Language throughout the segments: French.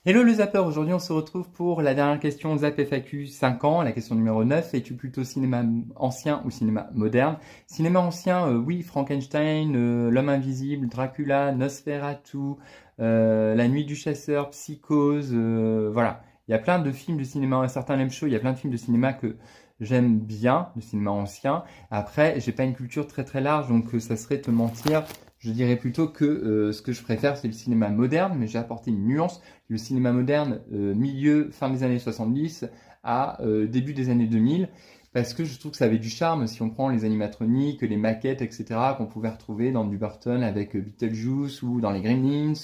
Hello le zapper, aujourd'hui on se retrouve pour la dernière question Zap FAQ 5 ans, la question numéro 9. Es-tu plutôt cinéma ancien ou cinéma moderne? Cinéma ancien, oui, Frankenstein, L'homme invisible, Dracula, Nosferatu, La nuit du chasseur, Psychose, voilà. Il y a plein de films de cinéma, certains l'aiment chaud, il y a plein de films de cinéma que j'aime bien, de cinéma ancien. Après, j'ai pas une culture très très large, donc ça serait te mentir. Je dirais plutôt que ce que je préfère, c'est le cinéma moderne, mais j'ai apporté une nuance. Le cinéma moderne, fin des années 70 à début des années 2000, parce que je trouve que ça avait du charme si on prend les animatroniques, les maquettes, etc., qu'on pouvait retrouver dans du Burton avec Beetlejuice, ou dans les Gremlins,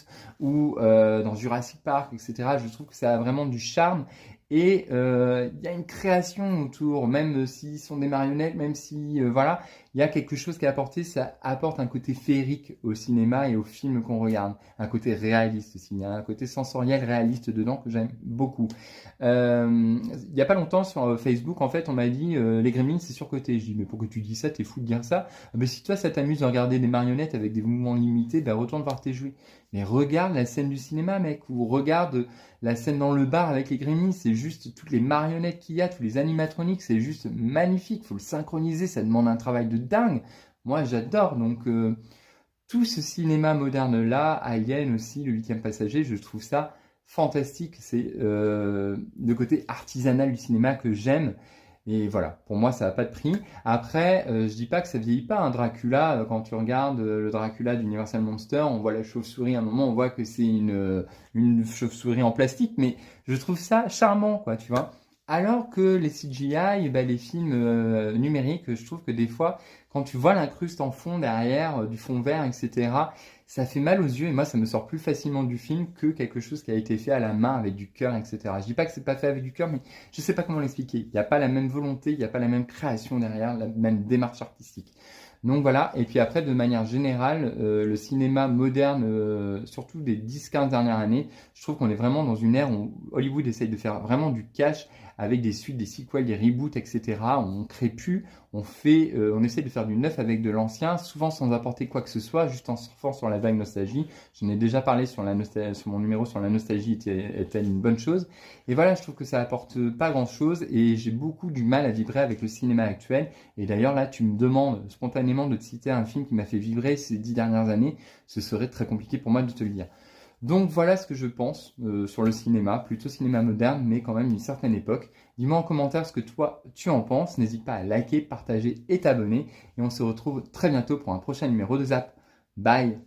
ou dans Jurassic Park, etc. Je trouve que ça a vraiment du charme. Et il y a une création autour, même s'ils sont des marionnettes, même si, voilà, il y a quelque chose qui est apporté, ça apporte un côté féerique au cinéma et aux films qu'on regarde, un côté réaliste aussi, il y a un côté sensoriel réaliste dedans que j'aime beaucoup. Il n'y a pas longtemps sur Facebook, en fait, on m'a dit les Gremlins c'est surcoté. Je dis mais pourquoi tu dis ça, t'es fou de dire ça? Mais si toi ça t'amuse de regarder des marionnettes avec des mouvements limités, ben retourne voir tes jouets. Mais regarde la scène du cinéma, mec, ou regarde la scène dans le bar avec les Gremlins, c'est juste toutes les marionnettes qu'il y a, tous les animatroniques, c'est juste magnifique. Faut le synchroniser, ça demande un travail de dingue. Moi, j'adore. Donc, tout ce cinéma moderne-là, Alien aussi, Le Huitième Passager, je trouve ça fantastique. C'est le côté artisanal du cinéma que j'aime. Et voilà, pour moi, ça n'a pas de prix. Après, je dis pas que ça vieillit pas. Un Dracula, quand tu regardes le Dracula d'Universal Monster, on voit la chauve-souris. À un moment, on voit que c'est une chauve-souris en plastique, mais je trouve ça charmant, quoi, tu vois. Alors que les CGI, ben, les films numériques, je trouve que des fois, quand tu vois l'incruste en fond derrière, du fond vert, etc., ça fait mal aux yeux et moi, ça me sort plus facilement du film que quelque chose qui a été fait à la main avec du cœur, etc. Je dis pas que c'est pas fait avec du cœur, mais je sais pas comment l'expliquer. Il n'y a pas la même volonté, il n'y a pas la même création derrière, la même démarche artistique. Donc voilà, et puis après, de manière générale, le cinéma moderne, surtout des 10-15 dernières années, je trouve qu'on est vraiment dans une ère où Hollywood essaye de faire vraiment du cash avec des suites, des sequels, des reboots, etc. On crée plus, on essaie de faire du neuf avec de l'ancien, souvent sans apporter quoi que ce soit, juste en surfant sur la vague nostalgie. J'en ai déjà parlé sur mon numéro sur la nostalgie est-elle une bonne chose. Et voilà, je trouve que ça apporte pas grand-chose et j'ai beaucoup du mal à vibrer avec le cinéma actuel. Et d'ailleurs là, tu me demandes spontanément de te citer un film qui m'a fait vibrer ces 10 dernières années. Ce serait très compliqué pour moi de te le dire. Donc voilà ce que je pense sur le cinéma, plutôt cinéma moderne, mais quand même d'une certaine époque. Dis-moi en commentaire ce que toi tu en penses. N'hésite pas à liker, partager et t'abonner. Et on se retrouve très bientôt pour un prochain numéro de Zap. Bye!